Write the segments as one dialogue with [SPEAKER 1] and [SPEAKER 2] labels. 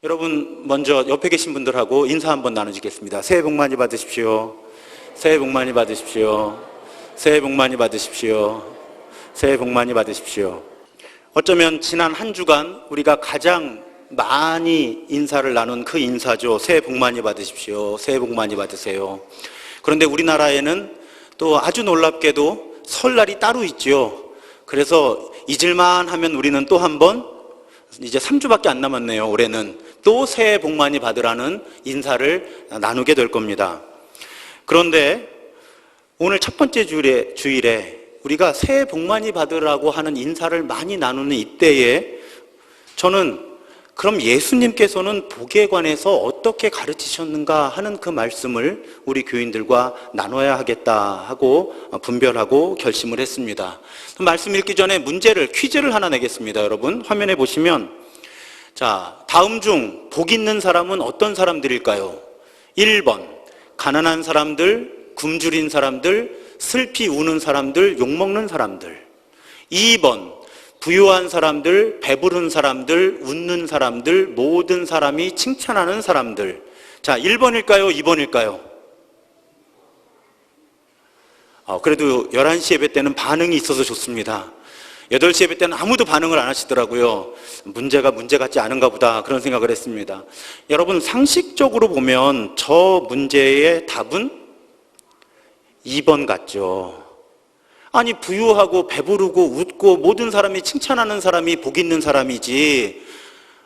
[SPEAKER 1] 여러분, 먼저 옆에 계신 분들하고 인사 한번 나누시겠습니다. 새해 복 많이 받으십시오. 새해 복 많이 받으십시오. 새해 복 많이 받으십시오. 새해 복 많이 받으십시오. 어쩌면 지난 한 주간 우리가 가장 많이 인사를 나눈 그 인사죠. 새해 복 많이 받으십시오. 새해 복 많이 받으세요. 그런데 우리나라에는 또 아주 놀랍게도 설날이 따로 있죠. 그래서 잊을만 하면 우리는 또 한 번, 이제 3주밖에 안 남았네요. 올해는 또 새해 복 많이 받으라는 인사를 나누게 될 겁니다. 그런데 오늘 첫 번째 주일에 우리가 새해 복 많이 받으라고 하는 인사를 많이 나누는 이때에 저는 그럼 예수님께서는 복에 관해서 어떻게 가르치셨는가 하는 그 말씀을 우리 교인들과 나눠야 하겠다 하고 분별하고 결심을 했습니다. 말씀 읽기 전에 퀴즈를 하나 내겠습니다. 여러분 화면에 보시면, 자, 다음 중 복 있는 사람은 어떤 사람들일까요? 1번 가난한 사람들, 굶주린 사람들, 슬피 우는 사람들, 욕먹는 사람들. 2번 부유한 사람들, 배부른 사람들, 웃는 사람들, 모든 사람이 칭찬하는 사람들. 자, 1번일까요? 2번일까요? 그래도 11시 예배 때는 반응이 있어서 좋습니다. 8시 예배 때는 아무도 반응을 안 하시더라고요. 문제가 문제 같지 않은가 보다 그런 생각을 했습니다. 여러분, 상식적으로 보면 저 문제의 답은 2번 같죠. 아니, 부유하고 배부르고 웃고 모든 사람이 칭찬하는 사람이 복 있는 사람이지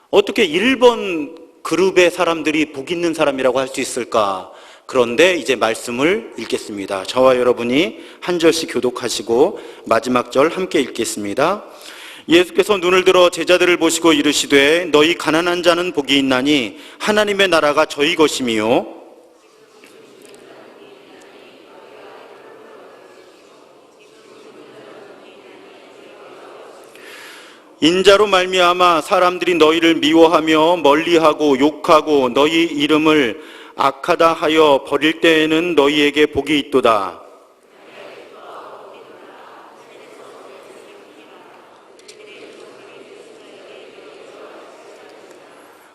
[SPEAKER 1] 어떻게 1번 그룹의 사람들이 복 있는 사람이라고 할 수 있을까? 그런데 이제 말씀을 읽겠습니다. 저와 여러분이 한 절씩 교독하시고 마지막 절 함께 읽겠습니다. 예수께서 눈을 들어 제자들을 보시고 이르시되 너희 가난한 자는 복이 있나니 하나님의 나라가 저희 것임이요 인자로 말미암아 사람들이 너희를 미워하며 멀리하고 욕하고 너희 이름을 악하다 하여 버릴 때에는 너희에게 복이 있도다.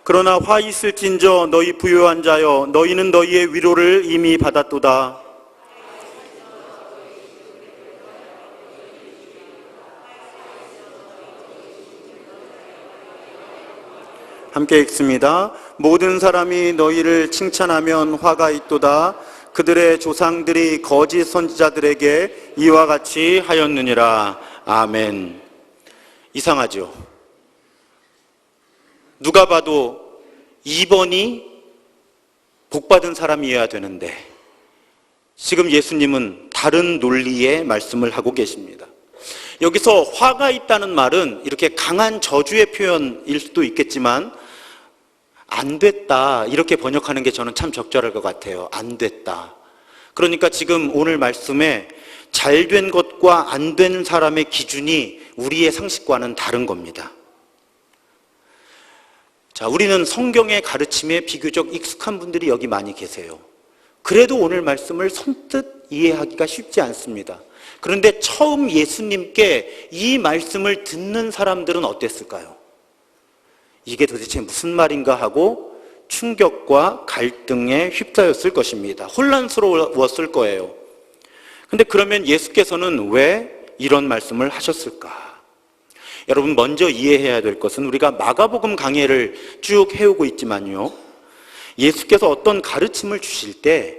[SPEAKER 1] 그러나 화 있을진저 너희 부유한 자여 너희는 너희의 위로를 이미 받았도다. 함께 읽습니다. 모든 사람이 너희를 칭찬하면 화가 있도다. 그들의 조상들이 거짓 선지자들에게 이와 같이 하였느니라. 아멘. 이상하죠? 누가 봐도 2번이 복받은 사람이어야 되는데 지금 예수님은 다른 논리의 말씀을 하고 계십니다. 여기서 화가 있다는 말은 이렇게 강한 저주의 표현일 수도 있겠지만 안 됐다 이렇게 번역하는 게 저는 참 적절할 것 같아요. 안 됐다. 그러니까 지금 오늘 말씀에 잘된 것과 안 된 사람의 기준이 우리의 상식과는 다른 겁니다. 자, 우리는 성경의 가르침에 비교적 익숙한 분들이 여기 많이 계세요. 그래도 오늘 말씀을 선뜻 이해하기가 쉽지 않습니다. 그런데 처음 예수님께 이 말씀을 듣는 사람들은 어땠을까요? 이게 도대체 무슨 말인가 하고 충격과 갈등에 휩싸였을 것입니다. 혼란스러웠을 거예요. 근데 그러면 예수께서는 왜 이런 말씀을 하셨을까? 여러분, 먼저 이해해야 될 것은 우리가 마가복음 강해를 쭉 해오고 있지만요, 예수께서 어떤 가르침을 주실 때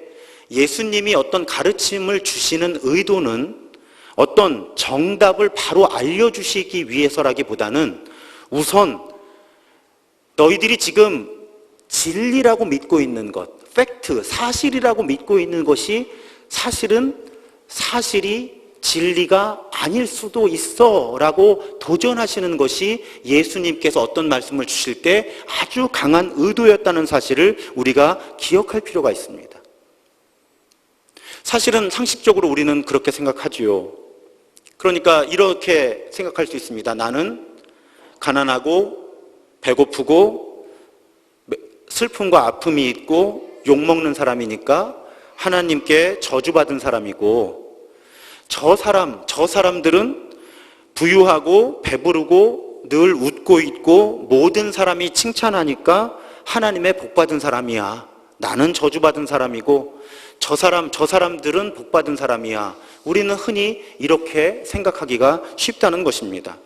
[SPEAKER 1] 예수님이 어떤 가르침을 주시는 의도는 어떤 정답을 바로 알려주시기 위해서라기보다는 우선 너희들이 지금 진리라고 믿고 있는 것, 팩트, 사실이라고 믿고 있는 것이 사실이 진리가 아닐 수도 있어 라고 도전하시는 것이 예수님께서 어떤 말씀을 주실 때 아주 강한 의도였다는 사실을 우리가 기억할 필요가 있습니다. 사실은 상식적으로 우리는 그렇게 생각하지요. 그러니까 이렇게 생각할 수 있습니다. 나는 가난하고 배고프고 슬픔과 아픔이 있고 욕먹는 사람이니까 하나님께 저주받은 사람이고, 저 사람들은 부유하고 배부르고 늘 웃고 있고 모든 사람이 칭찬하니까 하나님의 복받은 사람이야. 나는 저주받은 사람이고 저 사람들은 복받은 사람이야. 우리는 흔히 이렇게 생각하기가 쉽다는 것입니다.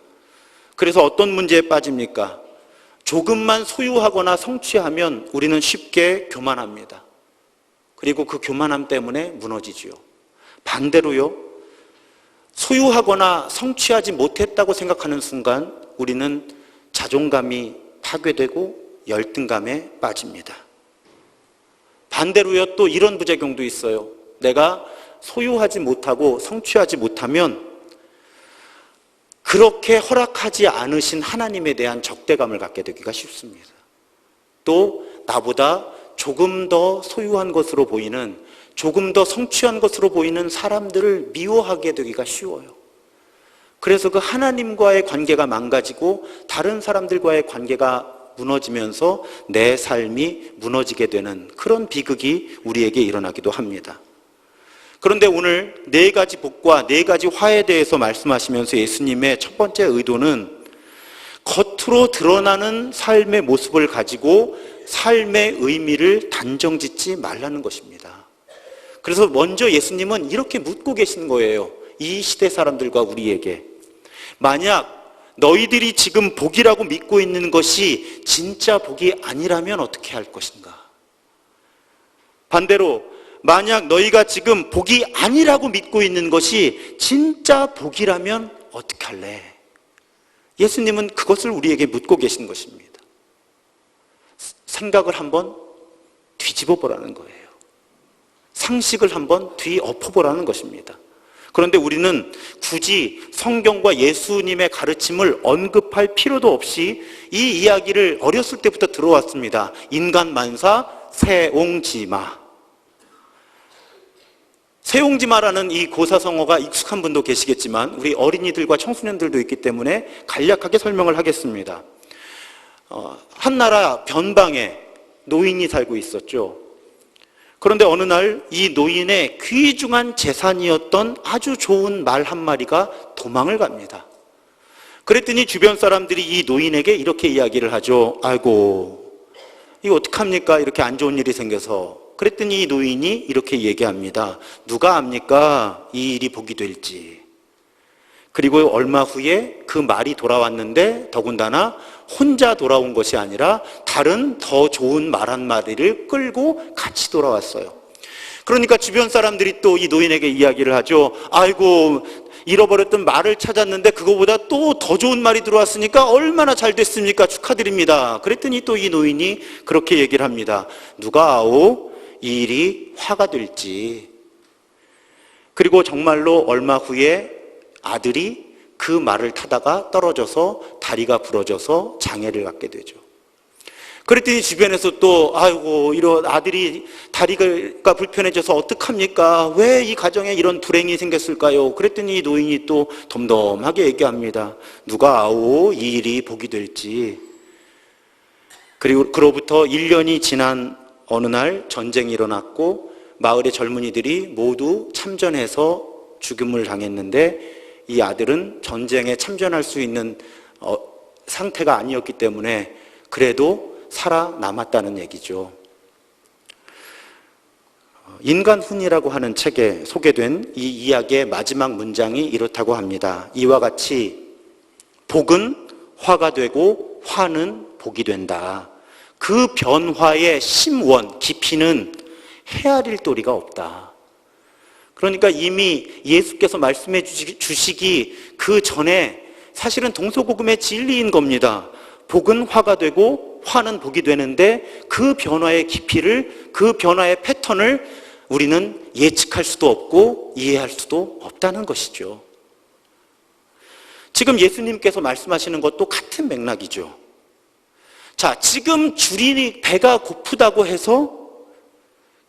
[SPEAKER 1] 그래서 어떤 문제에 빠집니까? 조금만 소유하거나 성취하면 우리는 쉽게 교만합니다. 그리고 그 교만함 때문에 무너지지요. 반대로요, 소유하거나 성취하지 못했다고 생각하는 순간 우리는 자존감이 파괴되고 열등감에 빠집니다. 반대로요, 또 이런 부작용도 있어요. 내가 소유하지 못하고 성취하지 못하면 그렇게 허락하지 않으신 하나님에 대한 적대감을 갖게 되기가 쉽습니다. 또 나보다 조금 더 소유한 것으로 보이는, 조금 더 성취한 것으로 보이는 사람들을 미워하게 되기가 쉬워요. 그래서 그 하나님과의 관계가 망가지고 다른 사람들과의 관계가 무너지면서 내 삶이 무너지게 되는 그런 비극이 우리에게 일어나기도 합니다. 그런데 오늘 4가지 복과 4가지 화에 대해서 말씀하시면서 예수님의 첫 번째 의도는 겉으로 드러나는 삶의 모습을 가지고 삶의 의미를 단정짓지 말라는 것입니다. 그래서 먼저 예수님은 이렇게 묻고 계신 거예요. 이 시대 사람들과 우리에게. 만약 너희들이 지금 복이라고 믿고 있는 것이 진짜 복이 아니라면 어떻게 할 것인가? 반대로 만약 너희가 지금 복이 아니라고 믿고 있는 것이 진짜 복이라면 어떻게 할래? 예수님은 그것을 우리에게 묻고 계신 것입니다. 생각을 한번 뒤집어 보라는 거예요. 상식을 한번 뒤엎어 보라는 것입니다. 그런데 우리는 굳이 성경과 예수님의 가르침을 언급할 필요도 없이 이 이야기를 어렸을 때부터 들어왔습니다. 인간 만사 세옹지마. 세옹지마라는 이 고사성어가 익숙한 분도 계시겠지만 우리 어린이들과 청소년들도 있기 때문에 간략하게 설명을 하겠습니다. 한 나라 변방에 노인이 살고 있었죠. 그런데 어느 날 이 노인의 귀중한 재산이었던 아주 좋은 말 한 마리가 도망을 갑니다. 그랬더니 주변 사람들이 이 노인에게 이렇게 이야기를 하죠. 아이고, 이거 어떡합니까? 이렇게 안 좋은 일이 생겨서. 그랬더니 이 노인이 이렇게 얘기합니다. 누가 압니까? 이 일이 복이 될지. 그리고 얼마 후에 그 말이 돌아왔는데 더군다나 혼자 돌아온 것이 아니라 다른 더 좋은 말 한 마리를 끌고 같이 돌아왔어요. 그러니까 주변 사람들이 또 이 노인에게 이야기를 하죠. 아이고, 잃어버렸던 말을 찾았는데 그거보다 또 더 좋은 말이 들어왔으니까 얼마나 잘 됐습니까? 축하드립니다. 그랬더니 또 이 노인이 그렇게 얘기를 합니다. 누가 아오? 이 일이 화가 될지. 그리고 정말로 얼마 후에 아들이 그 말을 타다가 떨어져서 다리가 부러져서 장애를 갖게 되죠. 그랬더니 주변에서 또 아이고, 이런 아들이 다리가 불편해져서 어떡합니까? 왜 이 가정에 이런 불행이 생겼을까요? 그랬더니 노인이 또 덤덤하게 얘기합니다. 누가 아오? 이 일이 복이 될지. 그리고 그로부터 1년이 지난 어느 날 전쟁이 일어났고 마을의 젊은이들이 모두 참전해서 죽음을 당했는데 이 아들은 전쟁에 참전할 수 있는 상태가 아니었기 때문에 그래도 살아남았다는 얘기죠. 인간훈이라고 하는 책에 소개된 이 이야기의 마지막 문장이 이렇다고 합니다. 이와 같이 복은 화가 되고 화는 복이 된다. 그 변화의 심원, 깊이는 헤아릴 도리가 없다. 그러니까 이미 예수께서 말씀해 주시기 그 전에 사실은 동서고금의 진리인 겁니다. 복은 화가 되고 화는 복이 되는데 그 변화의 깊이를, 그 변화의 패턴을 우리는 예측할 수도 없고 이해할 수도 없다는 것이죠. 지금 예수님께서 말씀하시는 것도 같은 맥락이죠. 자, 지금 줄이 배가 고프다고 해서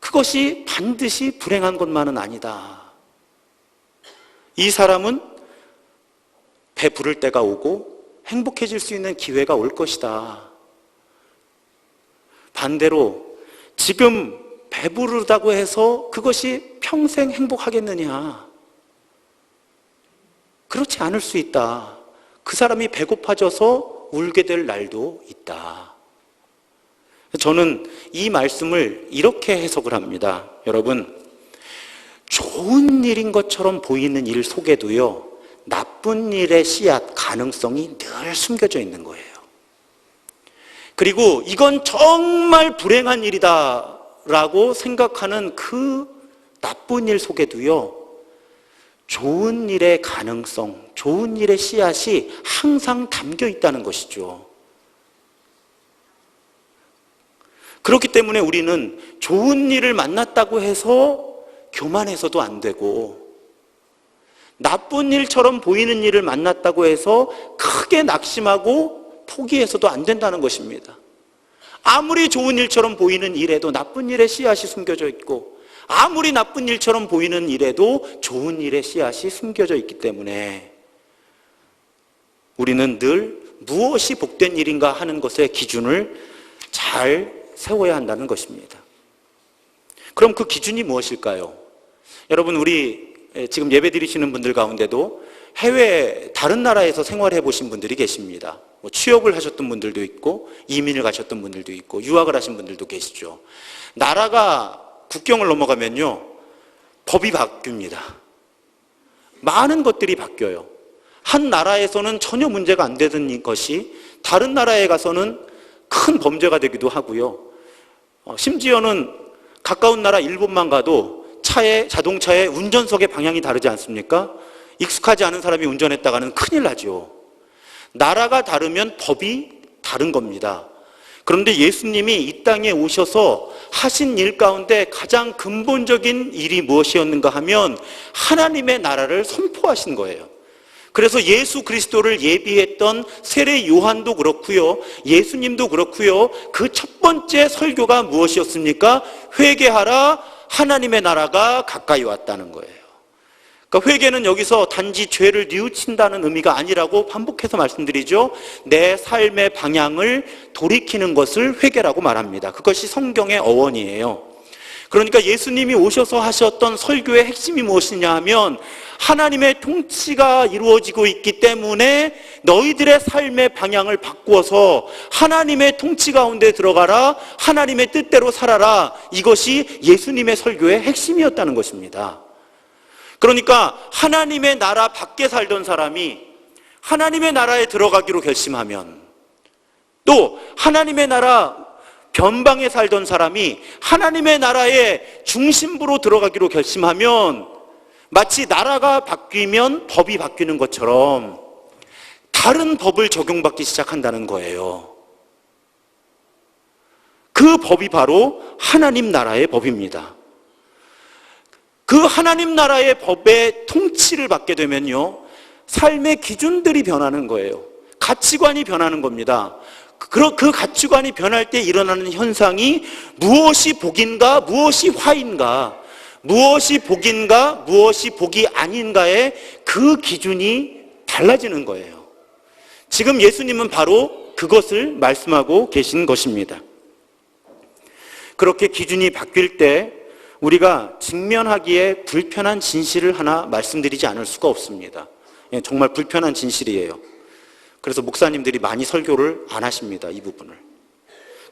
[SPEAKER 1] 그것이 반드시 불행한 것만은 아니다. 이 사람은 배부를 때가 오고 행복해질 수 있는 기회가 올 것이다. 반대로 지금 배부르다고 해서 그것이 평생 행복하겠느냐? 그렇지 않을 수 있다. 그 사람이 배고파져서 울게 될 날도 있다. 저는 이 말씀을 이렇게 해석을 합니다. 여러분, 좋은 일인 것처럼 보이는 일 속에도요, 나쁜 일의 씨앗, 가능성이 늘 숨겨져 있는 거예요. 그리고 이건 정말 불행한 일이다 라고 생각하는 그 나쁜 일 속에도요, 좋은 일의 가능성, 좋은 일의 씨앗이 항상 담겨 있다는 것이죠. 그렇기 때문에 우리는 좋은 일을 만났다고 해서 교만해서도 안 되고, 나쁜 일처럼 보이는 일을 만났다고 해서 크게 낙심하고 포기해서도 안 된다는 것입니다. 아무리 좋은 일처럼 보이는 일에도 나쁜 일의 씨앗이 숨겨져 있고, 아무리 나쁜 일처럼 보이는 일에도 좋은 일의 씨앗이 숨겨져 있기 때문에 우리는 늘 무엇이 복된 일인가 하는 것의 기준을 잘 세워야 한다는 것입니다. 그럼 그 기준이 무엇일까요? 여러분, 우리 지금 예배 드리시는 분들 가운데도 해외 다른 나라에서 생활해 보신 분들이 계십니다. 취업을 하셨던 분들도 있고, 이민을 가셨던 분들도 있고, 유학을 하신 분들도 계시죠. 나라가 국경을 넘어가면요, 법이 바뀝니다. 많은 것들이 바뀌어요. 한 나라에서는 전혀 문제가 안 되던 것이 다른 나라에 가서는 큰 범죄가 되기도 하고요. 심지어는 가까운 나라 일본만 가도 자동차의 운전석의 방향이 다르지 않습니까? 익숙하지 않은 사람이 운전했다가는 큰일 나죠. 나라가 다르면 법이 다른 겁니다. 그런데 예수님이 이 땅에 오셔서 하신 일 가운데 가장 근본적인 일이 무엇이었는가 하면 하나님의 나라를 선포하신 거예요. 그래서 예수 그리스도를 예비했던 세례 요한도 그렇고요, 예수님도 그렇고요, 그 첫 번째 설교가 무엇이었습니까? 회개하라, 하나님의 나라가 가까이 왔다는 거예요. 그러니까 회개는 여기서 단지 죄를 뉘우친다는 의미가 아니라고 반복해서 말씀드리죠. 내 삶의 방향을 돌이키는 것을 회개라고 말합니다. 그것이 성경의 어원이에요. 그러니까 예수님이 오셔서 하셨던 설교의 핵심이 무엇이냐 하면, 하나님의 통치가 이루어지고 있기 때문에 너희들의 삶의 방향을 바꾸어서 하나님의 통치 가운데 들어가라, 하나님의 뜻대로 살아라, 이것이 예수님의 설교의 핵심이었다는 것입니다. 그러니까 하나님의 나라 밖에 살던 사람이 하나님의 나라에 들어가기로 결심하면, 또 하나님의 나라 변방에 살던 사람이 하나님의 나라의 중심부로 들어가기로 결심하면, 마치 나라가 바뀌면 법이 바뀌는 것처럼 다른 법을 적용받기 시작한다는 거예요. 그 법이 바로 하나님 나라의 법입니다. 그 하나님 나라의 법의 통치를 받게 되면요, 삶의 기준들이 변하는 거예요. 가치관이 변하는 겁니다. 그 가치관이 변할 때 일어나는 현상이 무엇이 복인가, 무엇이 화인가, 무엇이 복인가, 무엇이 복이 아닌가의 그 기준이 달라지는 거예요. 지금 예수님은 바로 그것을 말씀하고 계신 것입니다. 그렇게 기준이 바뀔 때 우리가 직면하기에 불편한 진실을 하나 말씀드리지 않을 수가 없습니다. 정말 불편한 진실이에요. 그래서 목사님들이 많이 설교를 안 하십니다, 이 부분을.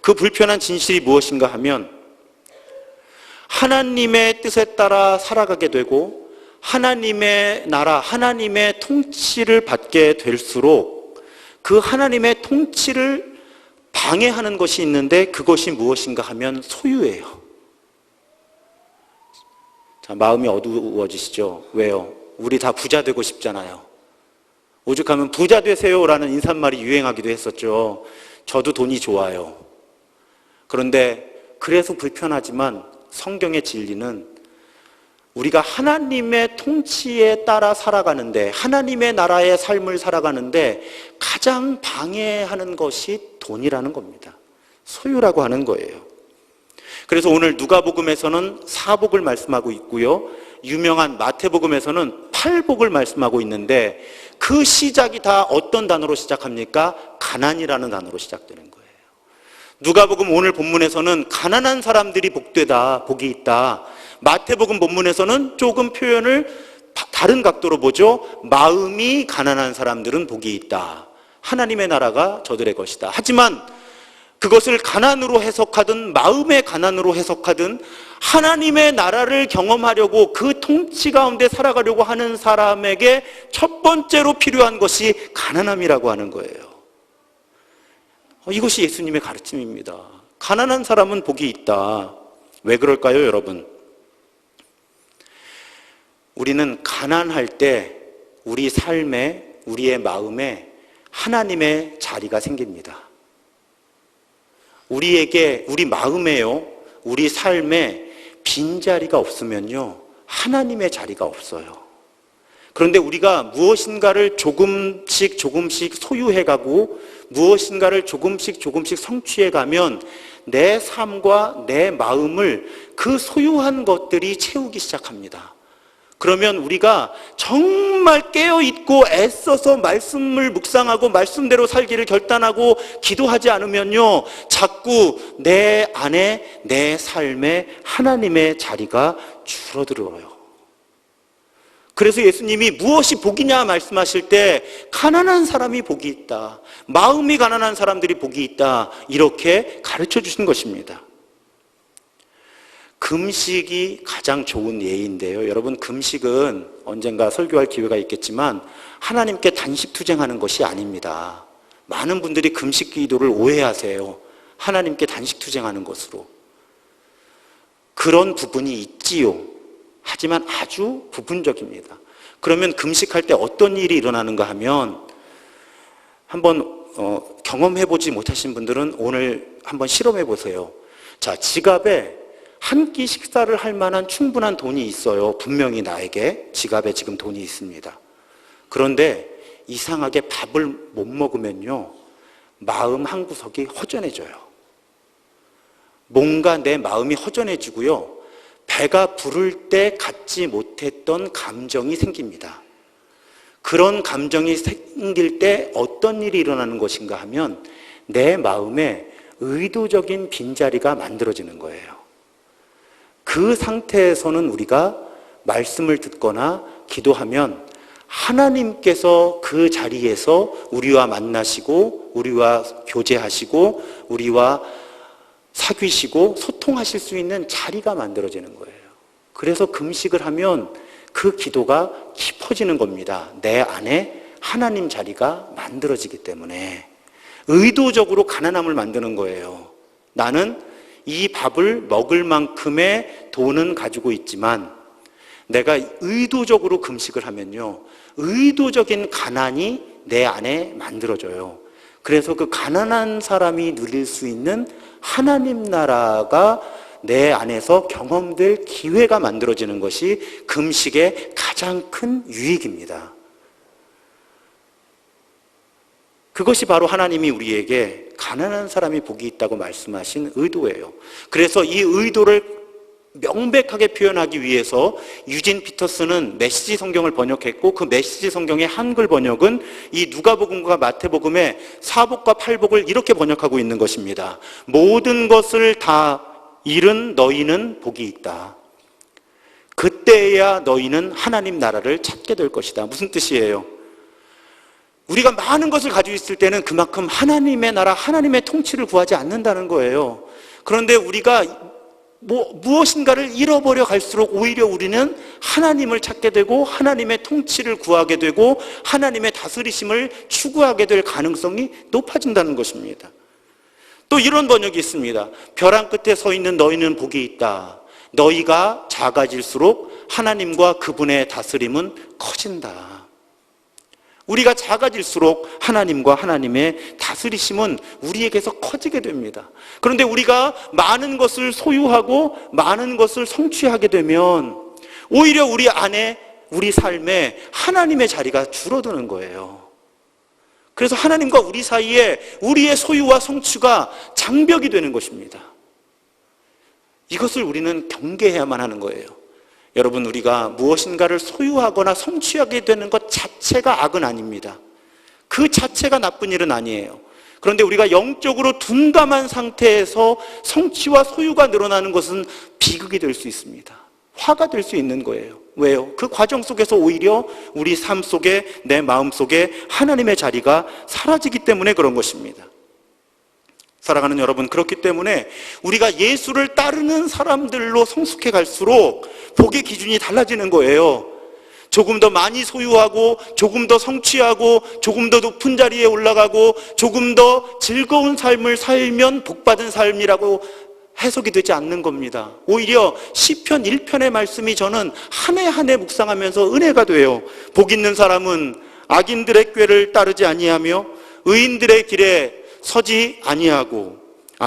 [SPEAKER 1] 그 불편한 진실이 무엇인가 하면, 하나님의 뜻에 따라 살아가게 되고 하나님의 나라, 하나님의 통치를 받게 될수록 그 하나님의 통치를 방해하는 것이 있는데, 그것이 무엇인가 하면 소유예요. 자, 마음이 어두워지시죠? 왜요? 우리 다 부자 되고 싶잖아요. 오죽하면 부자 되세요라는 인사말이 유행하기도 했었죠. 저도 돈이 좋아요. 그런데 그래서 불편하지만 성경의 진리는 우리가 하나님의 통치에 따라 살아가는데, 하나님의 나라의 삶을 살아가는데 가장 방해하는 것이 돈이라는 겁니다. 소유라고 하는 거예요. 그래서 오늘 누가복음에서는 사복을 말씀하고 있고요, 유명한 마태복음에서는 팔복을 말씀하고 있는데, 그 시작이 다 어떤 단어로 시작합니까? 가난이라는 단어로 시작되는 거예요. 누가복음 오늘 본문에서는 가난한 사람들이 복되다, 복이 있다. 마태복음 본문에서는 조금 표현을 다른 각도로 보죠. 마음이 가난한 사람들은 복이 있다. 하나님의 나라가 저들의 것이다. 하지만 그것을 가난으로 해석하든 마음의 가난으로 해석하든 하나님의 나라를 경험하려고 그 통치 가운데 살아가려고 하는 사람에게 첫 번째로 필요한 것이 가난함이라고 하는 거예요. 이것이 예수님의 가르침입니다. 가난한 사람은 복이 있다. 왜 그럴까요, 여러분? 우리는 가난할 때 우리 삶에, 우리의 마음에 하나님의 자리가 생깁니다. 우리에게, 우리 마음에요, 우리 삶에 빈자리가 없으면요, 하나님의 자리가 없어요. 그런데 우리가 무엇인가를 조금씩 소유해가고 무엇인가를 조금씩 성취해가면 내 삶과 내 마음을 그 소유한 것들이 채우기 시작합니다. 그러면 우리가 정말 깨어있고 애써서 말씀을 묵상하고 말씀대로 살기를 결단하고 기도하지 않으면요, 자꾸 내 안에, 내 삶에 하나님의 자리가 줄어들어요. 그래서 예수님이 무엇이 복이냐 말씀하실 때 가난한 사람이 복이 있다, 마음이 가난한 사람들이 복이 있다, 이렇게 가르쳐 주신 것입니다. 금식이 가장 좋은 예인데요, 여러분, 금식은 언젠가 설교할 기회가 있겠지만 하나님께 단식 투쟁하는 것이 아닙니다. 많은 분들이 금식 기도를 오해하세요. 하나님께 단식 투쟁하는 것으로. 그런 부분이 있지요. 하지만 아주 부분적입니다. 그러면 금식할 때 어떤 일이 일어나는가 하면, 한번 경험해보지 못하신 분들은 오늘 한번 실험해 보세요. 자, 지갑에 한 끼 식사를 할 만한 충분한 돈이 있어요. 분명히 나에게 지갑에 지금 돈이 있습니다. 그런데 이상하게 밥을 못 먹으면요, 마음 한 구석이 허전해져요. 뭔가 내 마음이 허전해지고요, 배가 부를 때 갖지 못했던 감정이 생깁니다. 그런 감정이 생길 때 어떤 일이 일어나는 것인가 하면 내 마음에 의도적인 빈자리가 만들어지는 거예요. 그 상태에서는 우리가 말씀을 듣거나 기도하면 하나님께서 그 자리에서 우리와 만나시고 우리와 교제하시고 우리와 사귀시고 소통하실 수 있는 자리가 만들어지는 거예요. 그래서 금식을 하면 그 기도가 깊어지는 겁니다. 내 안에 하나님 자리가 만들어지기 때문에 의도적으로 가난함을 만드는 거예요. 나는 이 밥을 먹을 만큼의 돈은 가지고 있지만 내가 의도적으로 금식을 하면요, 의도적인 가난이 내 안에 만들어져요. 그래서 그 가난한 사람이 누릴 수 있는 하나님 나라가 내 안에서 경험될 기회가 만들어지는 것이 금식의 가장 큰 유익입니다. 그것이 바로 하나님이 우리에게 가난한 사람이 복이 있다고 말씀하신 의도예요. 그래서 이 의도를 명백하게 표현하기 위해서 유진 피터스는 메시지 성경을 번역했고, 그 메시지 성경의 한글 번역은 이 누가복음과 마태복음의 사복과 팔복을 이렇게 번역하고 있는 것입니다. 모든 것을 다 잃은 너희는 복이 있다. 그때야 너희는 하나님 나라를 찾게 될 것이다. 무슨 뜻이에요? 우리가 많은 것을 가지고 있을 때는 그만큼 하나님의 나라, 하나님의 통치를 구하지 않는다는 거예요. 그런데 우리가 무엇인가를 잃어버려 갈수록 오히려 우리는 하나님을 찾게 되고 하나님의 통치를 구하게 되고 하나님의 다스리심을 추구하게 될 가능성이 높아진다는 것입니다. 또 이런 번역이 있습니다. 벼랑 끝에 서 있는 너희는 복이 있다. 너희가 작아질수록 하나님과 그분의 다스림은 커진다. 우리가 작아질수록 하나님과 하나님의 다스리심은 우리에게서 커지게 됩니다. 그런데 우리가 많은 것을 소유하고 많은 것을 성취하게 되면 오히려 우리 안에, 우리 삶에 하나님의 자리가 줄어드는 거예요. 그래서 하나님과 우리 사이에 우리의 소유와 성취가 장벽이 되는 것입니다. 이것을 우리는 경계해야만 하는 거예요. 여러분, 우리가 무엇인가를 소유하거나 성취하게 되는 것 자체가 악은 아닙니다. 그 자체가 나쁜 일은 아니에요. 그런데 우리가 영적으로 둔감한 상태에서 성취와 소유가 늘어나는 것은 비극이 될 수 있습니다. 화가 될 수 있는 거예요. 왜요? 그 과정 속에서 오히려 우리 삶 속에, 내 마음 속에 하나님의 자리가 사라지기 때문에 그런 것입니다. 사랑하는 여러분, 그렇기 때문에 우리가 예수를 따르는 사람들로 성숙해 갈수록 복의 기준이 달라지는 거예요. 조금 더 많이 소유하고, 조금 더 성취하고, 조금 더 높은 자리에 올라가고, 조금 더 즐거운 삶을 살면 복받은 삶이라고 해석이 되지 않는 겁니다. 오히려 시편 1편의 말씀이 저는 한 해 한 해 묵상하면서 은혜가 돼요. 복 있는 사람은 악인들의 꾀를 따르지 아니하며 의인들의 길에 서지 아니하고,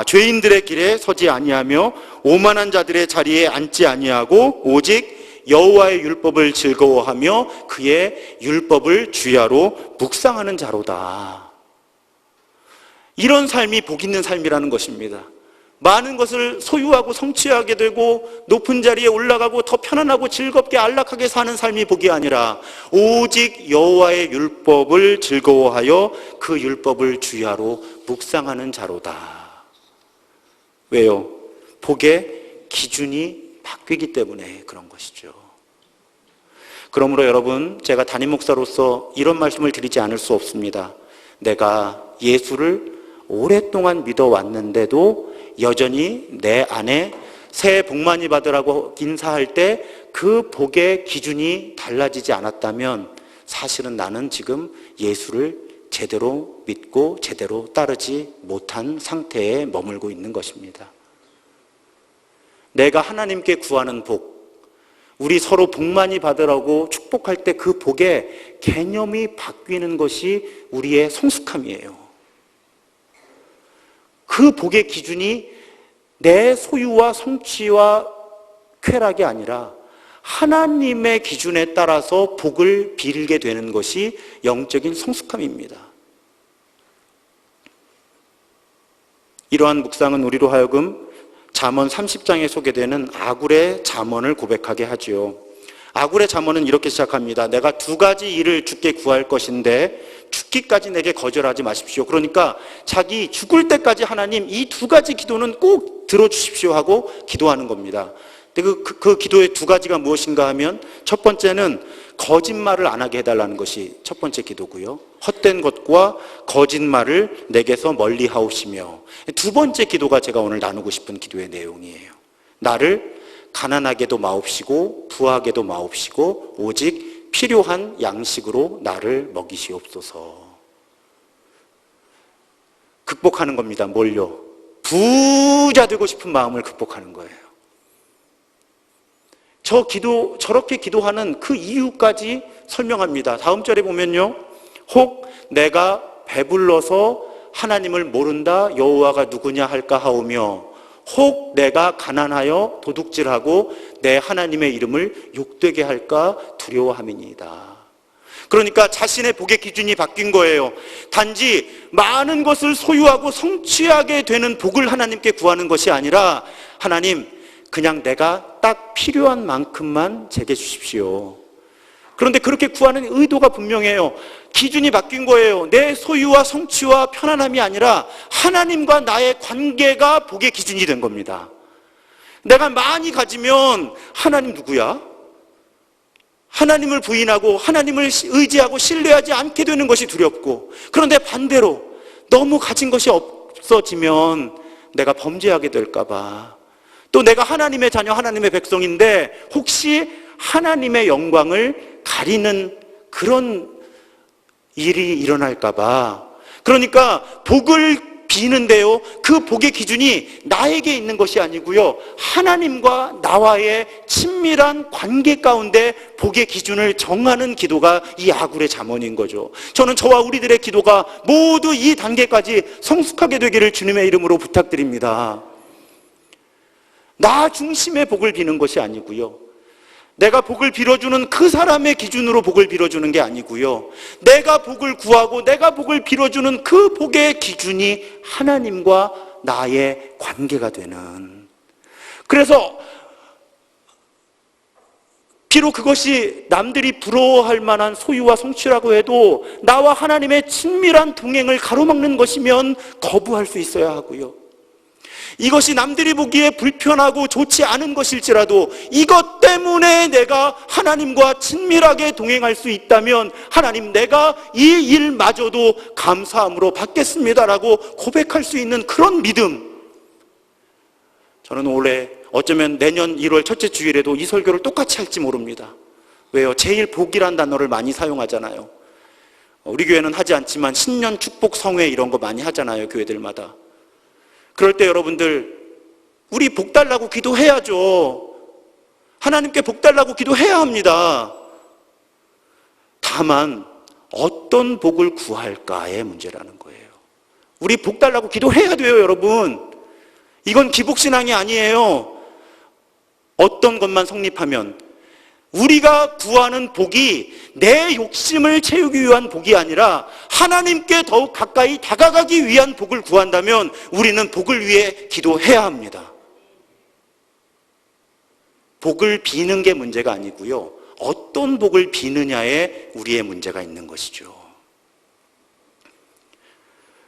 [SPEAKER 1] 죄인들의 길에 서지 아니하며 오만한 자들의 자리에 앉지 아니하고 오직 여호와의 율법을 즐거워하며 그의 율법을 주야로 묵상하는 자로다. 이런 삶이 복 있는 삶이라는 것입니다. 많은 것을 소유하고 성취하게 되고 높은 자리에 올라가고 더 편안하고 즐겁게 안락하게 사는 삶이 복이 아니라 오직 여호와의 율법을 즐거워하여 그 율법을 주야로 묵상하는 자로다. 왜요? 복의 기준이 바뀌기 때문에 그런 것이죠. 그러므로 여러분, 제가 담임 목사로서 이런 말씀을 드리지 않을 수 없습니다. 내가 예수를 오랫동안 믿어왔는데도 여전히 내 안에 새해 복 많이 받으라고 인사할 때 그 복의 기준이 달라지지 않았다면 사실은 나는 지금 예수를 제대로 믿고 제대로 따르지 못한 상태에 머물고 있는 것입니다. 내가 하나님께 구하는 복, 우리 서로 복 많이 받으라고 축복할 때 그 복의 개념이 바뀌는 것이 우리의 성숙함이에요. 그 복의 기준이 내 소유와 성취와 쾌락이 아니라 하나님의 기준에 따라서 복을 빌게 되는 것이 영적인 성숙함입니다. 이러한 묵상은 우리로 하여금 잠언 30장에 소개되는 아굴의 잠언을 고백하게 하지요. 아굴의 잠언은 이렇게 시작합니다. 내가 두 가지 일을 주께 구할 것인데 죽기까지 내게 거절하지 마십시오. 그러니까 자기 죽을 때까지 하나님 이 두 가지 기도는 꼭 들어주십시오 하고 기도하는 겁니다. 근데 그 기도의 두 가지가 무엇인가 하면 첫 번째는 거짓말을 안 하게 해달라는 것이 첫 번째 기도고요. 헛된 것과 거짓말을 내게서 멀리 하옵시며, 두 번째 기도가 제가 오늘 나누고 싶은 기도의 내용이에요. 나를 가난하게도 마옵시고 부하게도 마옵시고 오직 필요한 양식으로 나를 먹이시옵소서. 극복하는 겁니다. 뭘요? 부자 되고 싶은 마음을 극복하는 거예요. 저렇게 기도하는 그 이유까지 설명합니다. 다음 절에 보면요. 혹 내가 배불러서 하나님을 모른다 여호와가 누구냐 할까 하오며 혹 내가 가난하여 도둑질하고 내 하나님의 이름을 욕되게 할까 두려워함이니이다. 그러니까 자신의 복의 기준이 바뀐 거예요. 단지 많은 것을 소유하고 성취하게 되는 복을 하나님께 구하는 것이 아니라 하나님 그냥 내가 딱 필요한 만큼만 제게 주십시오. 그런데 그렇게 구하는 의도가 분명해요. 기준이 바뀐 거예요. 내 소유와 성취와 편안함이 아니라 하나님과 나의 관계가 복의 기준이 된 겁니다. 내가 많이 가지면 하나님 누구야? 하나님을 부인하고 하나님을 의지하고 신뢰하지 않게 되는 것이 두렵고, 그런데 반대로 너무 가진 것이 없어지면 내가 범죄하게 될까 봐, 또 내가 하나님의 자녀, 하나님의 백성인데 혹시 하나님의 영광을 가리는 그런 일이 일어날까 봐, 그러니까 복을 비는데요, 그 복의 기준이 나에게 있는 것이 아니고요, 하나님과 나와의 친밀한 관계 가운데 복의 기준을 정하는 기도가 이 아굴의 잠언인 거죠. 저는 저와 우리들의 기도가 모두 이 단계까지 성숙하게 되기를 주님의 이름으로 부탁드립니다. 나 중심의 복을 비는 것이 아니고요, 내가 복을 빌어주는 그 사람의 기준으로 복을 빌어주는 게 아니고요, 내가 복을 구하고 내가 복을 빌어주는 그 복의 기준이 하나님과 나의 관계가 되는, 그래서 비록 그것이 남들이 부러워할 만한 소유와 성취라고 해도 나와 하나님의 친밀한 동행을 가로막는 것이면 거부할 수 있어야 하고요, 이것이 남들이 보기에 불편하고 좋지 않은 것일지라도 이것 때문에 내가 하나님과 친밀하게 동행할 수 있다면 하나님, 내가 이 일마저도 감사함으로 받겠습니다라고 고백할 수 있는 그런 믿음. 저는 올해 어쩌면 내년 1월 첫째 주일에도 이 설교를 똑같이 할지 모릅니다. 왜요? 제일 복이란 단어를 많이 사용하잖아요. 우리 교회는 하지 않지만 신년 축복 성회 이런 거 많이 하잖아요, 교회들마다. 그럴 때 여러분들, 우리 복 달라고 기도해야죠. 하나님께 복 달라고 기도해야 합니다. 다만 어떤 복을 구할까의 문제라는 거예요. 우리 복 달라고 기도해야 돼요, 여러분. 이건 기복신앙이 아니에요. 어떤 것만 성립하면, 우리가 구하는 복이 내 욕심을 채우기 위한 복이 아니라 하나님께 더욱 가까이 다가가기 위한 복을 구한다면 우리는 복을 위해 기도해야 합니다. 복을 비는 게 문제가 아니고요, 어떤 복을 비느냐에 우리의 문제가 있는 것이죠.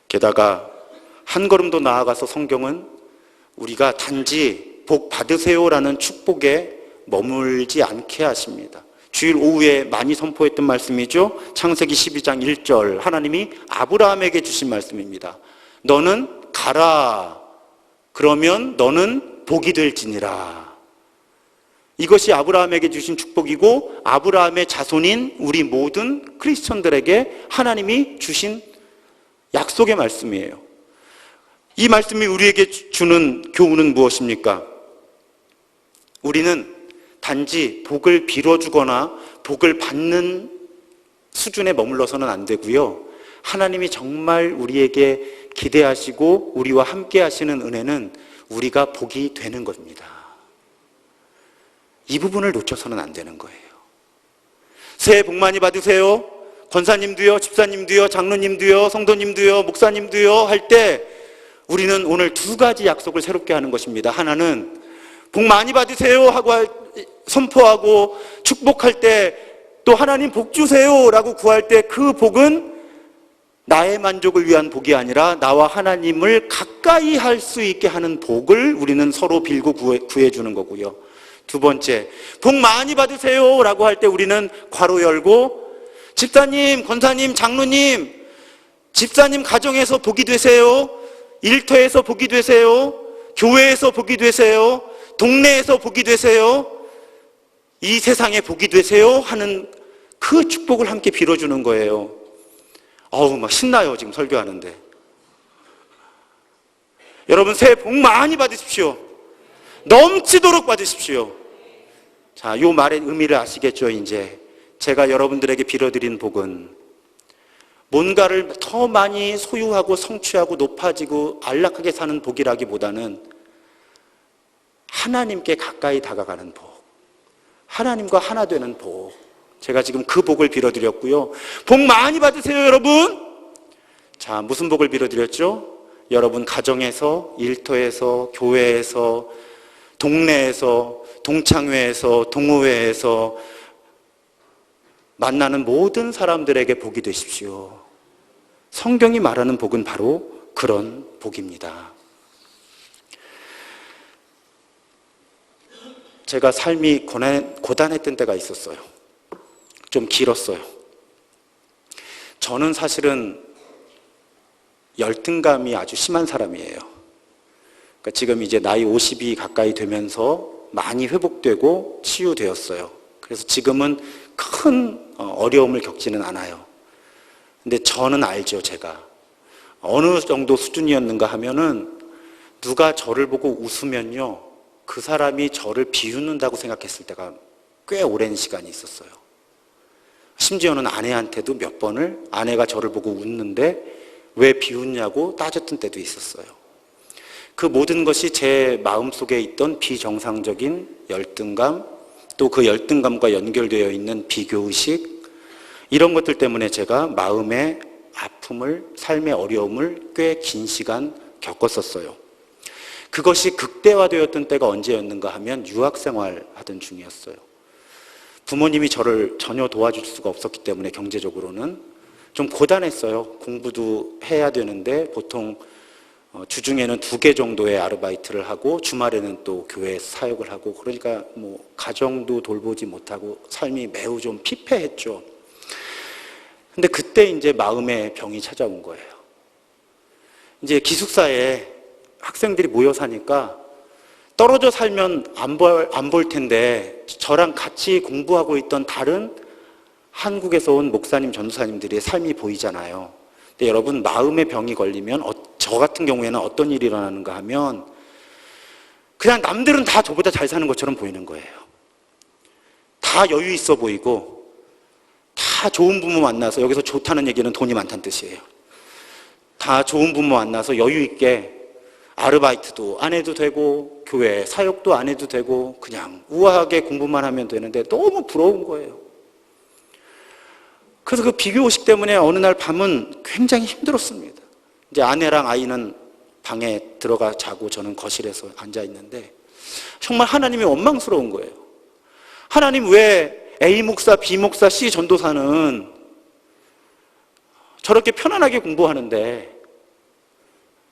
[SPEAKER 1] 게다가 한 걸음 더 나아가서 성경은 우리가 단지 복 받으세요라는 축복에 머물지 않게 하십니다. 주일 오후에 많이 선포했던 말씀이죠. 창세기 12장 1절, 하나님이 아브라함에게 주신 말씀입니다. 너는 가라. 그러면 너는 복이 될지니라. 이것이 아브라함에게 주신 축복이고 아브라함의 자손인 우리 모든 크리스천들에게 하나님이 주신 약속의 말씀이에요. 이 말씀이 우리에게 주는 교훈은 무엇입니까? 우리는 단지 복을 빌어주거나 복을 받는 수준에 머물러서는 안 되고요, 하나님이 정말 우리에게 기대하시고 우리와 함께 하시는 은혜는 우리가 복이 되는 겁니다. 이 부분을 놓쳐서는 안 되는 거예요. 새해 복 많이 받으세요. 권사님도요, 집사님도요, 장로님도요, 성도님도요, 목사님도요 할 때 우리는 오늘 두 가지 약속을 새롭게 하는 것입니다. 하나는 복 많이 받으세요 하고 선포하고 축복할 때, 또 하나님 복 주세요 라고 구할 때 그 복은 나의 만족을 위한 복이 아니라 나와 하나님을 가까이 할 수 있게 하는 복을 우리는 서로 빌고 구해주는 거고요. 두 번째, 복 많이 받으세요 라고 할 때 우리는 괄호 열고, 집사님, 권사님, 장로님, 집사님 가정에서 복이 되세요, 일터에서 복이 되세요, 교회에서 복이 되세요, 동네에서 복이 되세요, 이 세상에 복이 되세요 하는 그 축복을 함께 빌어주는 거예요. 어우, 막 신나요, 지금 설교하는데. 여러분, 새해 복 많이 받으십시오. 넘치도록 받으십시오. 자, 요 말의 의미를 아시겠죠? 이제 제가 여러분들에게 빌어드린 복은 뭔가를 더 많이 소유하고 성취하고 높아지고 안락하게 사는 복이라기보다는 하나님께 가까이 다가가는 복, 하나님과 하나 되는 복, 제가 지금 그 복을 빌어드렸고요. 복 많이 받으세요, 여러분. 자, 무슨 복을 빌어드렸죠? 여러분 가정에서, 일터에서, 교회에서, 동네에서, 동창회에서, 동호회에서 만나는 모든 사람들에게 복이 되십시오. 성경이 말하는 복은 바로 그런 복입니다. 제가 삶이 고단했던 때가 있었어요. 좀 길었어요. 저는 사실은 열등감이 아주 심한 사람이에요. 그러니까 지금 이제 나이 50이 가까이 되면서 많이 회복되고 치유되었어요. 그래서 지금은 큰 어려움을 겪지는 않아요. 근데 저는 알죠, 제가. 어느 정도 수준이었는가 하면은 누가 저를 보고 웃으면요, 그 사람이 저를 비웃는다고 생각했을 때가 꽤 오랜 시간이 있었어요. 심지어는 아내한테도 몇 번을 아내가 저를 보고 웃는데 왜 비웃냐고 따졌던 때도 있었어요. 그 모든 것이 제 마음속에 있던 비정상적인 열등감, 또 그 열등감과 연결되어 있는 비교의식, 이런 것들 때문에 제가 마음의 아픔을, 삶의 어려움을 꽤 긴 시간 겪었었어요. 그것이 극대화되었던 때가 언제였는가 하면 유학생활 하던 중이었어요. 부모님이 저를 전혀 도와줄 수가 없었기 때문에 경제적으로는 좀 고단했어요. 공부도 해야 되는데 보통 주중에는 2개 정도의 아르바이트를 하고 주말에는 또 교회에서 사역을 하고, 그러니까 뭐 가정도 돌보지 못하고 삶이 매우 좀 피폐했죠. 근데 그때 이제 마음의 병이 찾아온 거예요. 이제 기숙사에 학생들이 모여 사니까 떨어져 살면 안 볼 텐데 저랑 같이 공부하고 있던 다른 한국에서 온 목사님, 전도사님들의 삶이 보이잖아요. 근데 여러분, 마음의 병이 걸리면 저 같은 경우에는 어떤 일이 일어나는가 하면 그냥 남들은 다 저보다 잘 사는 것처럼 보이는 거예요. 다 여유 있어 보이고, 다 좋은 부모 만나서, 여기서 좋다는 얘기는 돈이 많다는 뜻이에요. 다 좋은 부모 만나서 여유 있게 아르바이트도 안 해도 되고 교회 사역도 안 해도 되고 그냥 우아하게 공부만 하면 되는데 너무 부러운 거예요. 그래서 그 비교의식 때문에 어느 날 밤은 굉장히 힘들었습니다. 이제 아내랑 아이는 방에 들어가 자고 저는 거실에서 앉아 있는데 정말 하나님이 원망스러운 거예요. 하나님, 왜 A 목사, B 목사, C 전도사는 저렇게 편안하게 공부하는데,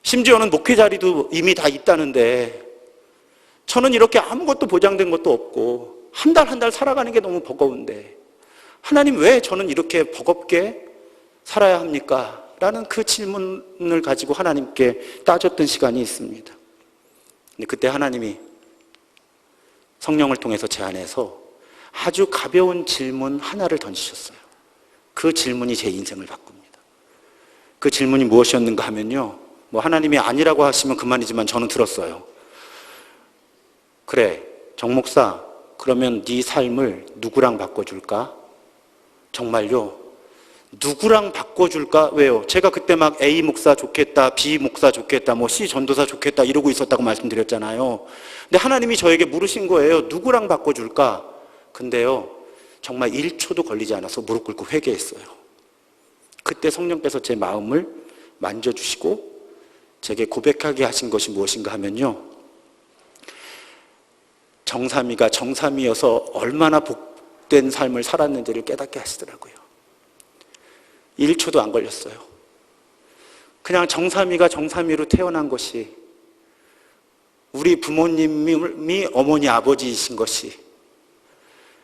[SPEAKER 1] 심지어는 목회 자리도 이미 다 있다는데 저는 이렇게 아무것도 보장된 것도 없고 한 달 한 달 살아가는 게 너무 버거운데 하나님, 왜 저는 이렇게 버겁게 살아야 합니까? 라는 그 질문을 가지고 하나님께 따졌던 시간이 있습니다. 근데 그때 하나님이 성령을 통해서 제 안에서 아주 가벼운 질문 하나를 던지셨어요. 그 질문이 제 인생을 바꿉니다. 그 질문이 무엇이었는가 하면요, 뭐 하나님이 아니라고 하시면 그만이지만 저는 들었어요. 그래, 정 목사, 그러면 네 삶을 누구랑 바꿔줄까? 정말요? 누구랑 바꿔줄까? 왜요? 제가 그때 막 A 목사 좋겠다, B 목사 좋겠다, 뭐 C 전도사 좋겠다 이러고 있었다고 말씀드렸잖아요. 근데 하나님이 저에게 물으신 거예요. 누구랑 바꿔줄까? 근데요, 정말 1초도 걸리지 않아서 무릎 꿇고 회개했어요. 그때 성령께서 제 마음을 만져주시고 제게 고백하게 하신 것이 무엇인가 하면요, 정삼위가 정삼위여서 얼마나 복된 삶을 살았는지를 깨닫게 하시더라고요. 1초도 안 걸렸어요. 그냥 정삼위가 정삼위로 태어난 것이, 우리 부모님이 어머니 아버지이신 것이,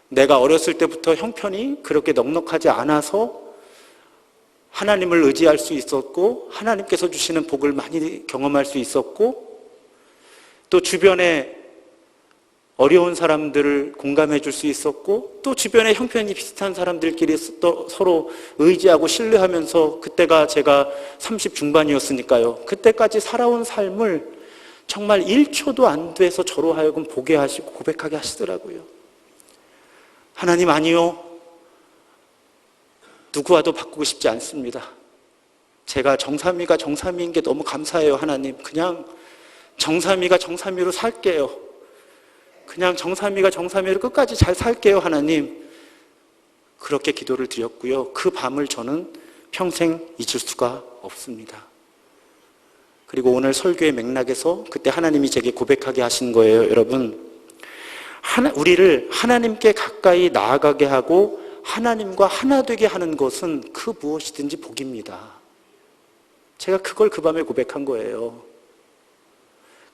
[SPEAKER 1] 내가 어렸을 때부터 형편이 그렇게 넉넉하지 않아서 하나님을 의지할 수 있었고 하나님께서 주시는 복을 많이 경험할 수 있었고, 또 주변에 어려운 사람들을 공감해 줄 수 있었고, 또 주변에 형편이 비슷한 사람들끼리 또 서로 의지하고 신뢰하면서, 그때가 제가 30 중반이었으니까요. 그때까지 살아온 삶을 정말 1초도 안 돼서 저로 하여금 보게 하시고 고백하게 하시더라고요. 하나님, 아니요, 누구와도 바꾸고 싶지 않습니다. 제가 정삼위가 정삼위인 게 너무 감사해요. 하나님, 그냥 정삼위가 정삼위로 살게요. 그냥 정삼위가 정삼위로 끝까지 잘 살게요. 하나님, 그렇게 기도를 드렸고요. 그 밤을 저는 평생 잊을 수가 없습니다. 그리고 오늘 설교의 맥락에서 그때 하나님이 제게 고백하게 하신 거예요. 여러분, 우리를 하나님께 가까이 나아가게 하고 하나님과 하나 되게 하는 것은 그 무엇이든지 복입니다. 제가 그걸 그 밤에 고백한 거예요.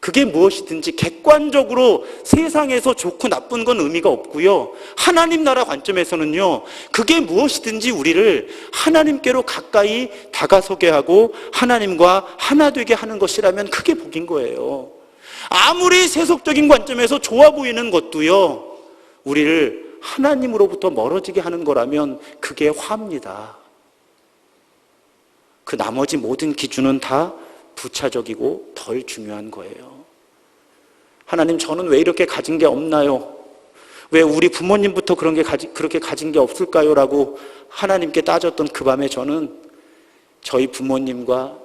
[SPEAKER 1] 그게 무엇이든지 객관적으로 세상에서 좋고 나쁜 건 의미가 없고요. 하나님 나라 관점에서는요, 그게 무엇이든지 우리를 하나님께로 가까이 다가서게 하고 하나님과 하나 되게 하는 것이라면 그게 복인 거예요. 아무리 세속적인 관점에서 좋아 보이는 것도요, 우리를 하나님으로부터 멀어지게 하는 거라면 그게 화입니다. 그 나머지 모든 기준은 다 부차적이고 덜 중요한 거예요. 하나님, 저는 왜 이렇게 가진 게 없나요? 왜 우리 부모님부터 그렇게 가진 게 없을까요? 라고 하나님께 따졌던 그 밤에 저는 저희 부모님과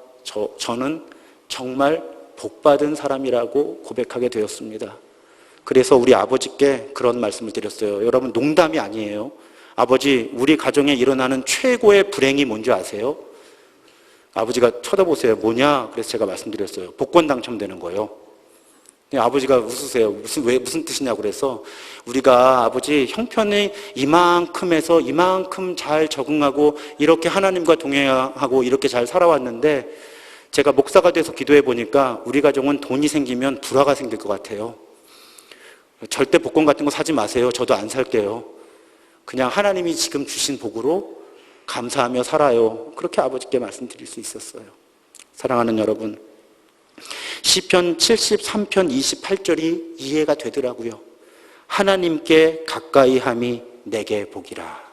[SPEAKER 1] 저는 정말 복받은 사람이라고 고백하게 되었습니다. 그래서 우리 아버지께 그런 말씀을 드렸어요. 여러분, 농담이 아니에요. 아버지, 우리 가정에 일어나는 최고의 불행이 뭔지 아세요? 아버지가 쳐다보세요. 뭐냐? 그래서 제가 말씀드렸어요. 복권 당첨되는 거예요. 아버지가 웃으세요. 무슨 뜻이냐고 그래서, 우리가 아버지 형편이 이만큼에서 이만큼 잘 적응하고 이렇게 하나님과 동행하고 이렇게 잘 살아왔는데, 제가 목사가 돼서 기도해 보니까 우리 가정은 돈이 생기면 불화가 생길 것 같아요. 절대 복권 같은 거 사지 마세요. 저도 안 살게요. 그냥 하나님이 지금 주신 복으로 감사하며 살아요. 그렇게 아버지께 말씀드릴 수 있었어요. 사랑하는 여러분, 시편 73편 28절이 이해가 되더라고요. 하나님께 가까이 함이 내게 복이라.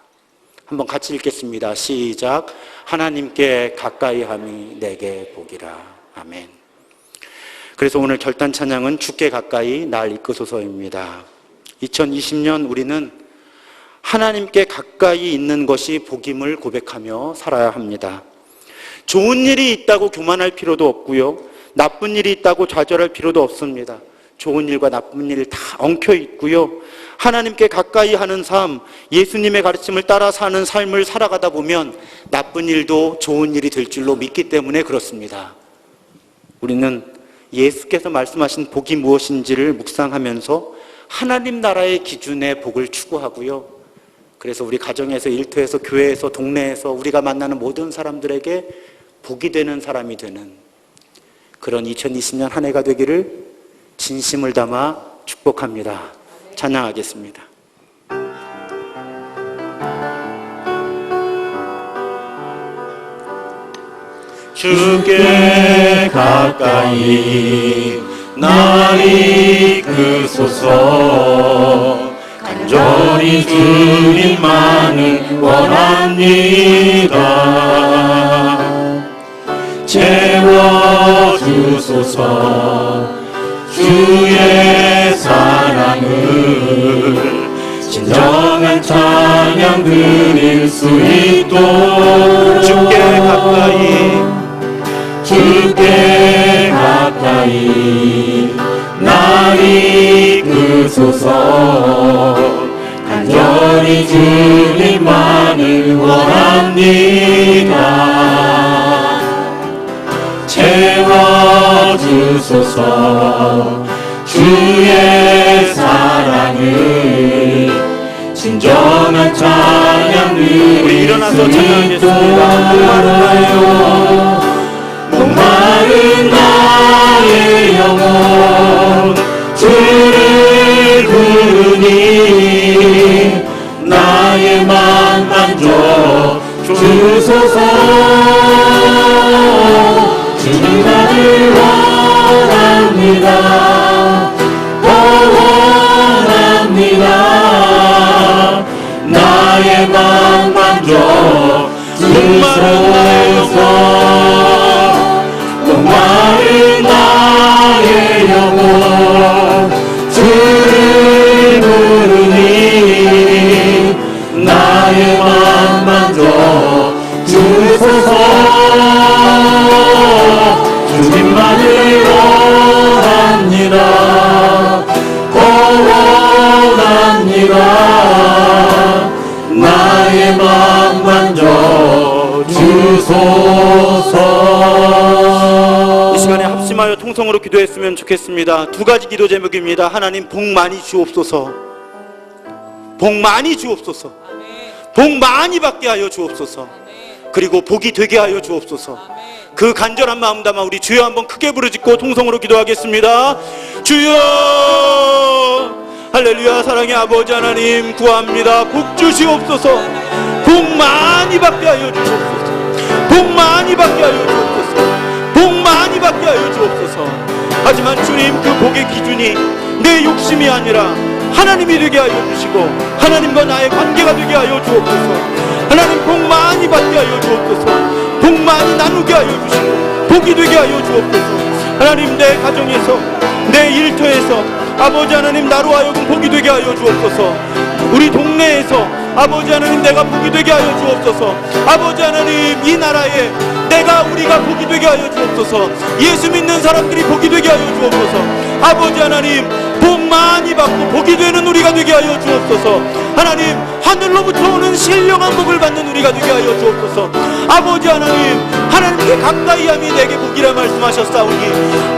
[SPEAKER 1] 한번 같이 읽겠습니다. 시작. 하나님께 가까이 함이 내게 복이라. 아멘. 그래서 오늘 결단 찬양은 주께 가까이 날 이끄소서입니다. 2020년 우리는 하나님께 가까이 있는 것이 복임을 고백하며 살아야 합니다. 좋은 일이 있다고 교만할 필요도 없고요. 나쁜 일이 있다고 좌절할 필요도 없습니다. 좋은 일과 나쁜 일 다 엉켜 있고요. 하나님께 가까이 하는 삶, 예수님의 가르침을 따라 사는 삶을 살아가다 보면 나쁜 일도 좋은 일이 될 줄로 믿기 때문에 그렇습니다. 우리는 예수께서 말씀하신 복이 무엇인지를 묵상하면서 하나님 나라의 기준의 복을 추구하고요. 그래서 우리 가정에서, 일터에서, 교회에서, 동네에서 우리가 만나는 모든 사람들에게 복이 되는 사람이 되는 그런 2020년 한 해가 되기를 진심을 담아 축복합니다. 찬양하겠습니다.
[SPEAKER 2] 주께 가까이 날 이끄소서. 간절히 주님만을 원합니다. 채워주소서. 주의 사랑을 진정한 찬양 드릴 수 있도록
[SPEAKER 1] 주께 가까이
[SPEAKER 2] 주께 가까이 날 이끄소서. 간절히 주님만을 원합니다. 채워주소서. 주의 사랑을 진정한 찬양
[SPEAKER 1] 우리 일어나서 찬양하겠습니다.
[SPEAKER 2] 목마른 나의 영혼 주를 부르니 나의 맘 만져 주소서. 주님만을 원합니다. 원합니다. 나의 맘 만져 주소서. 목마른 나의 영혼 주를 부르니 나의 맘 만져 주소서. 주님만을 원합니다. 원합니다. 나의 맘 만져 주소서.
[SPEAKER 1] 이 시간에 합심하여 통성으로 기도했으면 좋겠습니다. 두 가지 기도 제목입니다. 하나님 복 많이 주옵소서. 복 많이 주옵소서. 복 많이 받게 하여 주옵소서. 그리고 복이 되게 하여 주옵소서. 그 간절한 마음 담아 우리 주여 한번 크게 부르짖고 통성으로 기도하겠습니다. 주여, 할렐루야. 사랑의 아버지 하나님 구합니다. 복 주시옵소서. 복 많이 받게 하여 주옵소서. 복 많이 받게 하여 주옵소서. 복 많이 받게 하여 주옵소서. 하지만 주님, 그 복의 기준이 내 욕심이 아니라 하나님이 되게 하여 주시고 하나님과 나의 관계가 되게 하여 주옵소서. 하나님 복 많이 받게 하여 주옵소서. 복 많이 나누게 하여 주시고 복이 되게 하여 주옵소서. 하나님, 내 가정에서, 내 일터에서 아버지 하나님 나로 하여금 복이 되게 하여 주옵소서. 우리 동네에서 아버지 하나님 내가 복이 되게 하여 주옵소서. 아버지 하나님, 이 나라에 우리가 복이 되게 하여 주옵소서. 예수 믿는 사람들이 복이 되게 하여 주옵소서. 아버지 하나님, 복 많이 받고 복이 되는 우리가 되게 하여 주옵소서. 하나님, 하늘로부터 오는 신령한 복을 받는 우리가 되게 하여 주옵소서. 아버지 하나님, 하나님께 가까이 함이 내게 복이라 말씀하셨사오니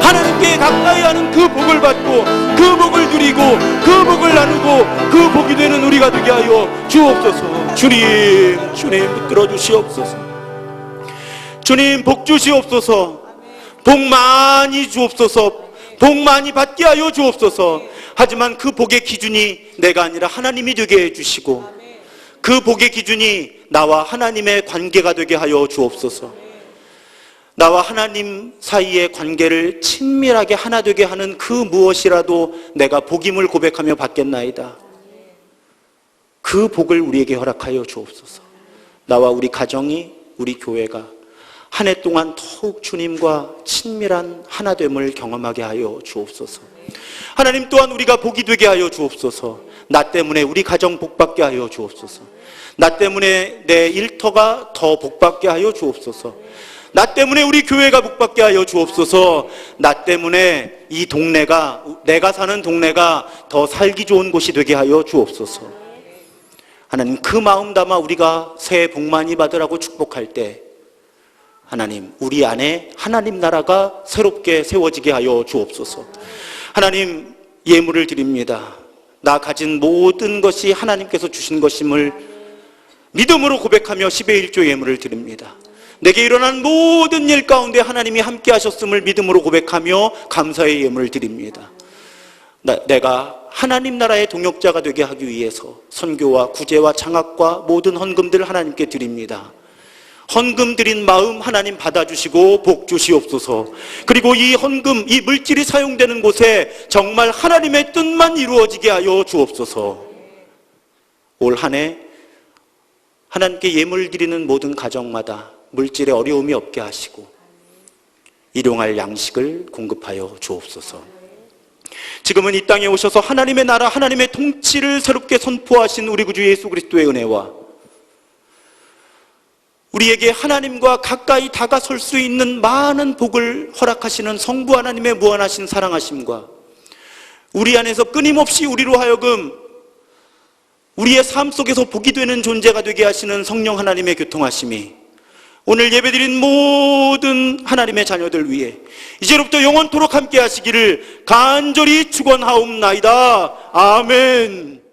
[SPEAKER 1] 하나님께 가까이 하는 그 복을 받고 그 복을 누리고 그 복을 나누고 그 복이 되는 우리가 되게 하여 주옵소서. 주님, 주님 붙들어 주시옵소서. 주님 복 주시옵소서. 복 많이 주옵소서. 복 많이 받게 하여 주옵소서. 하지만 그 복의 기준이 내가 아니라 하나님이 되게 해주시고, 그 복의 기준이 나와 하나님의 관계가 되게 하여 주옵소서. 나와 하나님 사이의 관계를 친밀하게 하나 되게 하는 그 무엇이라도 내가 복임을 고백하며 받겠나이다. 그 복을 우리에게 허락하여 주옵소서. 나와 우리 가정이, 우리 교회가 한 해 동안 더욱 주님과 친밀한 하나됨을 경험하게 하여 주옵소서. 하나님 또한 우리가 복이 되게 하여 주옵소서. 나 때문에 우리 가정 복받게 하여 주옵소서. 나 때문에 내 일터가 더 복받게 하여 주옵소서. 나 때문에 우리 교회가 복받게 하여 주옵소서. 나 때문에 이 동네가, 내가 사는 동네가 더 살기 좋은 곳이 되게 하여 주옵소서. 하나님, 그 마음 담아 우리가 새해 복 많이 받으라고 축복할 때 하나님, 우리 안에 하나님 나라가 새롭게 세워지게 하여 주옵소서. 하나님, 예물을 드립니다. 나 가진 모든 것이 하나님께서 주신 것임을 믿음으로 고백하며 10의 1조 예물을 드립니다. 내게 일어난 모든 일 가운데 하나님이 함께 하셨음을 믿음으로 고백하며 감사의 예물을 드립니다. 내가 하나님 나라의 동역자가 되게 하기 위해서 선교와 구제와 장학과 모든 헌금들을 하나님께 드립니다. 헌금 드린 마음 하나님 받아주시고 복 주시옵소서. 그리고 이 헌금, 이 물질이 사용되는 곳에 정말 하나님의 뜻만 이루어지게 하여 주옵소서. 올 한 해 하나님께 예물 드리는 모든 가정마다 물질에 어려움이 없게 하시고 일용할 양식을 공급하여 주옵소서. 지금은 이 땅에 오셔서 하나님의 나라, 하나님의 통치를 새롭게 선포하신 우리 구주 예수 그리스도의 은혜와 우리에게 하나님과 가까이 다가설 수 있는 많은 복을 허락하시는 성부 하나님의 무한하신 사랑하심과 우리 안에서 끊임없이 우리로 하여금 우리의 삶 속에서 복이 되는 존재가 되게 하시는 성령 하나님의 교통하심이 오늘 예배드린 모든 하나님의 자녀들 위해 이제로부터 영원토록 함께 하시기를 간절히 축원하옵나이다. 아멘.